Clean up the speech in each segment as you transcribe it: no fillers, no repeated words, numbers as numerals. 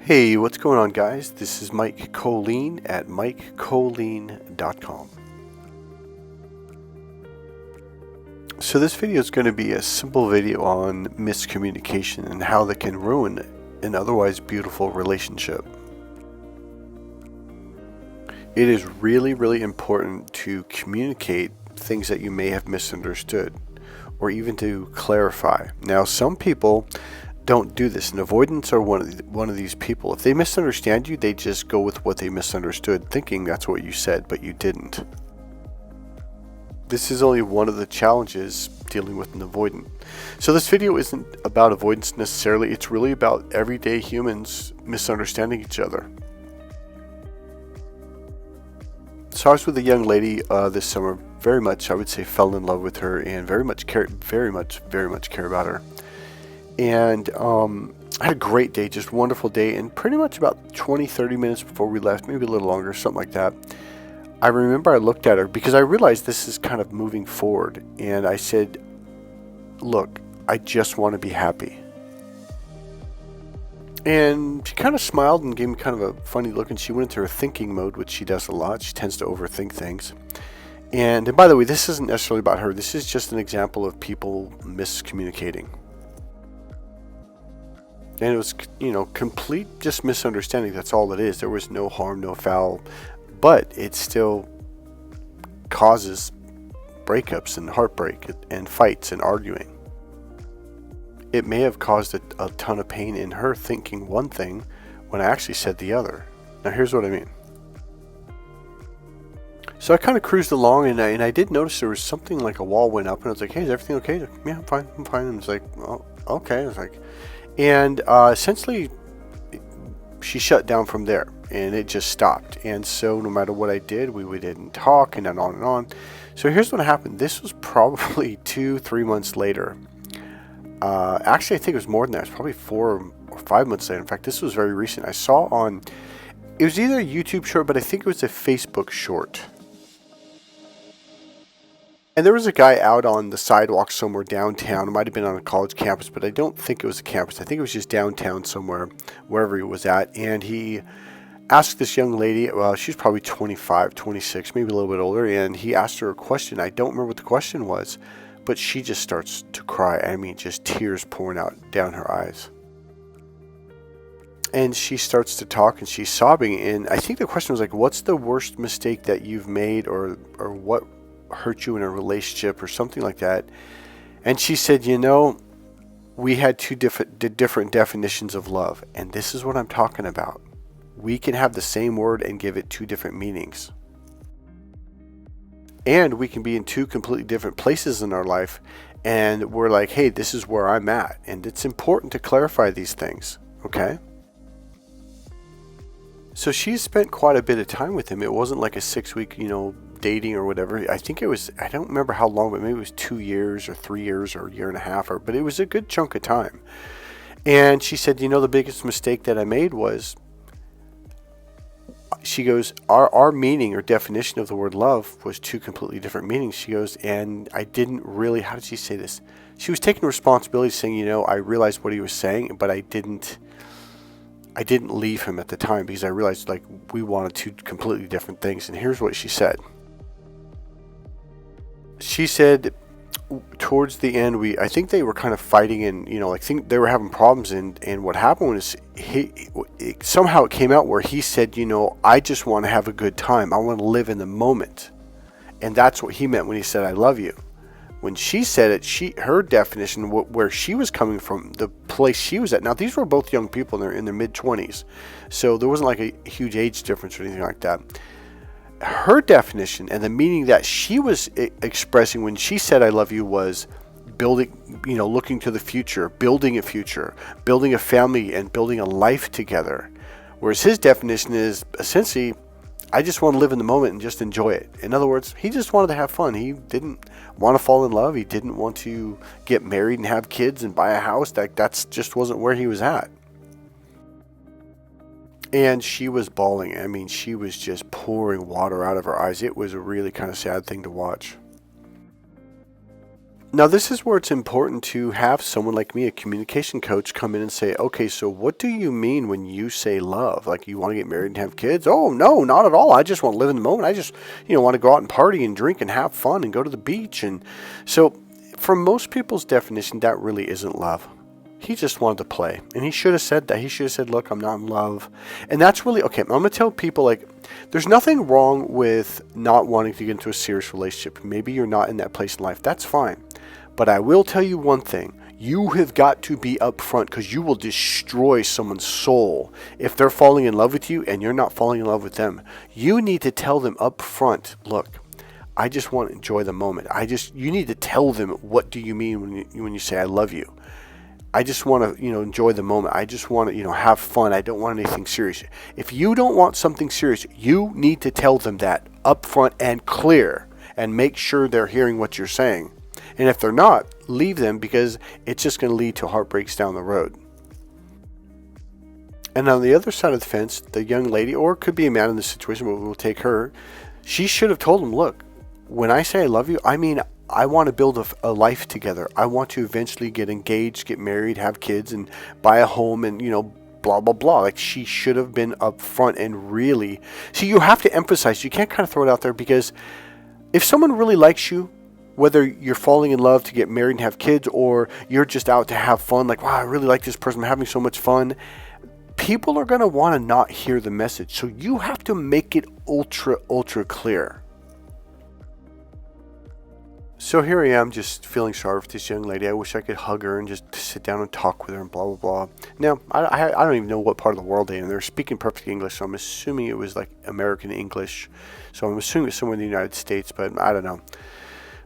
Hey, what's going on, guys? This is Mike Kollin at MikeKollin.com. So this video is going to be a simple video on miscommunication and how they can ruin an otherwise beautiful relationship. It is really important to communicate things that you may have misunderstood, or even to clarify. Now, some people don't do this, and avoidance are one of these people. If they misunderstand you, they just go with what they misunderstood, thinking that's what you said, but you didn't. This is only one of the challenges dealing with an avoidant. So this video isn't about avoidance necessarily. It's really about everyday humans misunderstanding each other. So I was with a young lady this summer. Very much, I would say, fell in love with her and very much care about her. And I had a great day, just wonderful day. And pretty much about 20-30 minutes before we left, maybe a little longer, something like that, I remember I looked at her because I realized this is kind of moving forward. And I said, look, I just want to be happy. And she kind of smiled and gave me kind of a funny look, and she went into her thinking mode, which she does a lot. She tends to overthink things. And by the way, this isn't necessarily about her. This is just an example of people miscommunicating. And it was, complete just misunderstanding. That's all it is. There was no harm, no foul. But it still causes breakups and heartbreak and fights and arguing. It may have caused a ton of pain in her thinking one thing when I actually said the other. Now, here's what I mean. So I kind of cruised along, and I did notice there was something like a wall went up, and I was like, hey, is everything okay? Like, yeah, I'm fine. And it's like, oh, okay. I was like, and essentially, she shut down from there, and it just stopped. And so no matter what I did, we didn't talk, and then on and on. So here's what happened. This was probably 2-3 months later. Actually, I think it was more than that. It was probably 4 or 5 months later. In fact, this was very recent. I saw it was either a YouTube short, but I think it was a Facebook short. And there was a guy out on the sidewalk somewhere downtown. It might have been on a college campus, but I don't think it was a campus. I think it was just downtown somewhere, wherever he was at. And he asked this young lady, well, she was probably 25, 26, maybe a little bit older. And he asked her a question. I don't remember what the question was, but she just starts to cry. I mean, just tears pouring out down her eyes. And she starts to talk, and she's sobbing. And I think the question was like, what's the worst mistake that you've made, or what hurt you in a relationship, or something like that? And she said, we had two different definitions of love, and this is what I'm talking about. We can have the same word and give it two different meanings, and we can be in two completely different places in our life, and we're like, hey, this is where I'm at. And it's important to clarify these things, okay? So she spent quite a bit of time with him. It wasn't like a 6-week, dating or whatever. I think it was, I don't remember how long, but maybe it was 2 years or 3 years or a year and a half, but it was a good chunk of time. And she said, the biggest mistake that I made was, she goes, our meaning or definition of the word love was two completely different meanings. She goes, and I didn't really, how did she say this? She was taking responsibility, saying, I realized what he was saying, but I didn't leave him at the time because I realized we wanted two completely different things. And here's what she said. She said towards the end, I think they were kind of fighting, and think they were having problems, and what happened was somehow it came out where he said, I just want to have a good time. I want to live in the moment. And that's what he meant when he said I love you. When she said it, her definition, where she was coming from, the place she was at. Now, these were both young people in their mid-20s, so there wasn't like a huge age difference or anything like that. Her definition and the meaning that she was expressing when she said I love you was building, looking to the future, building a family, and building a life together. Whereas his definition is essentially, I just want to live in the moment and just enjoy it. In other words, he just wanted to have fun. He didn't want to fall in love. He didn't want to get married and have kids and buy a house. That's just wasn't where he was at. And she was bawling. I mean, she was just pouring water out of her eyes. It was a really kind of sad thing to watch. Now, this is where it's important to have someone like me, a communication coach, come in and say, okay, so what do you mean when you say love? Like, you want to get married and have kids? Oh, no, not at all. I just want to live in the moment. I just, want to go out and party and drink and have fun and go to the beach. And so for most people's definition, that really isn't love. He just wanted to play. And he should have said that. He should have said, look, I'm not in love. And that's really, okay, I'm going to tell people, like, there's nothing wrong with not wanting to get into a serious relationship. Maybe you're not in that place in life. That's fine. But I will tell you one thing. You have got to be upfront, because you will destroy someone's soul if they're falling in love with you and you're not falling in love with them. You need to tell them upfront, look, I just want to enjoy the moment. You need to tell them, what do you mean when you say I love you? I just want to, enjoy the moment. I just want to, have fun. I don't want anything serious. If you don't want something serious, you need to tell them that upfront and clear, and make sure they're hearing what you're saying. And if they're not, leave them, because it's just going to lead to heartbreaks down the road. And on the other side of the fence, the young lady, or it could be a man in this situation, but we'll take her, she should have told him, look, when I say I love you, I mean, I want to build a life together. I want to eventually get engaged, get married, have kids, and buy a home, and, blah, blah, blah. Like, she should have been upfront and really... See, you have to emphasize. You can't kind of throw it out there, because if someone really likes you, whether you're falling in love to get married and have kids, or you're just out to have fun, like, wow, I really like this person, I'm having so much fun, people are going to want to not hear the message. So you have to make it ultra, ultra clear. So here I am, just feeling sorry for this young lady. I wish I could hug her and just sit down and talk with her and blah, blah, blah. Now, I don't even know what part of the world they're in. They're speaking perfect English, so I'm assuming it was like American English. So I'm assuming it's somewhere in the United States, but I don't know.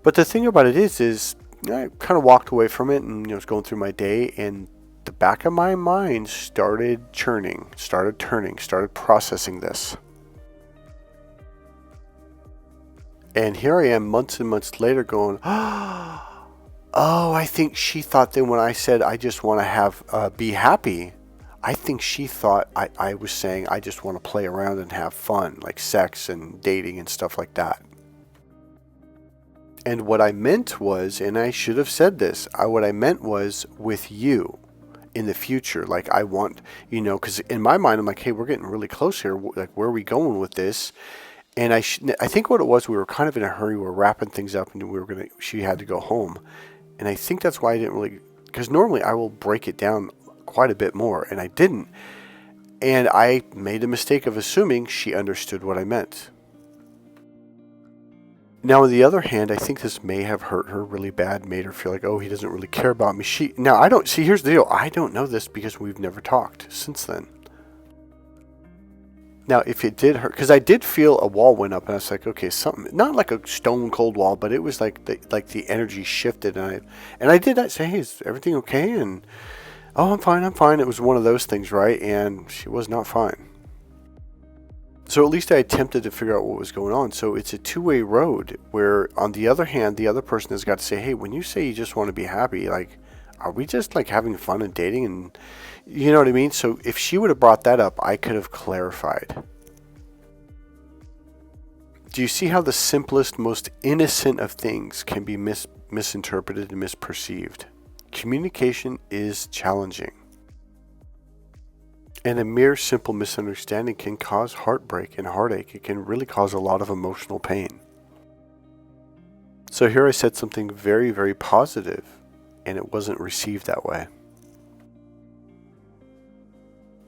But the thing about it is I kind of walked away from it and was going through my day, and the back of my mind started churning, started turning, started processing this. And here I am months and months later going, oh, I think she thought that when I said I just want to be happy, I think she thought I was saying I just want to play around and have fun, like sex and dating and stuff like that. And what I meant was, and I should have said this, what I meant was with you in the future. Like, I want, because in my mind, I'm like, hey, we're getting really close here. Like, where are we going with this? And I think what it was, we were kind of in a hurry. We were wrapping things up, and she had to go home. And I think that's why I didn't really, because normally I will break it down quite a bit more, and I didn't. And I made the mistake of assuming she understood what I meant. Now, on the other hand, I think this may have hurt her really bad, made her feel like, oh, he doesn't really care about me. Here's the deal. I don't know this because we've never talked since then. Now, if it did hurt, because I did feel a wall went up, and I was like, okay, something, not like a stone cold wall, but it was like the energy shifted, and I did that, say, hey, is everything okay? And, oh, I'm fine. It was one of those things, right? And she was not fine. So at least I attempted to figure out what was going on. So it's a two-way road where, on the other hand, the other person has got to say, hey, when you say you just want to be happy, like, are we just like having fun and dating? And you know what I mean? So if she would have brought that up, I could have clarified. Do you see how the simplest, most innocent of things can be misinterpreted and misperceived? Communication is challenging. And a mere simple misunderstanding can cause heartbreak and heartache. It can really cause a lot of emotional pain. So here I said something very, very positive, and it wasn't received that way.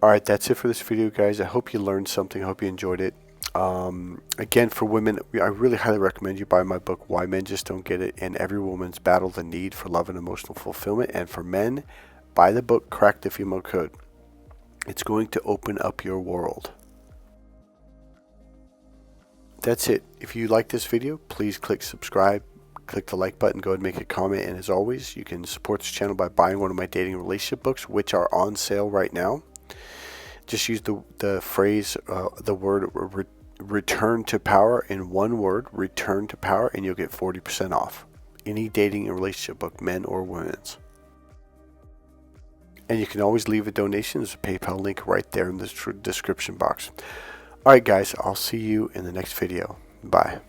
Alright, that's it for this video, guys. I hope you learned something. I hope you enjoyed it. Again, for women, I really highly recommend you buy my book, Why Men Just Don't Get It, and Every Woman's Battle, the Need for Love and Emotional Fulfillment. And for men, buy the book, Crack the Female Code. It's going to open up your world. That's it. If you like this video, please click subscribe, click the like button, go ahead and make a comment. And as always, you can support this channel by buying one of my dating relationship books, which are on sale right now. Just use the phrase, the word return to power in one word, return to power, and you'll get 40% off any dating and relationship book, men or women's. And you can always leave a donation. There's a PayPal link right there in the description box. Alright guys, I'll see you in the next video. Bye.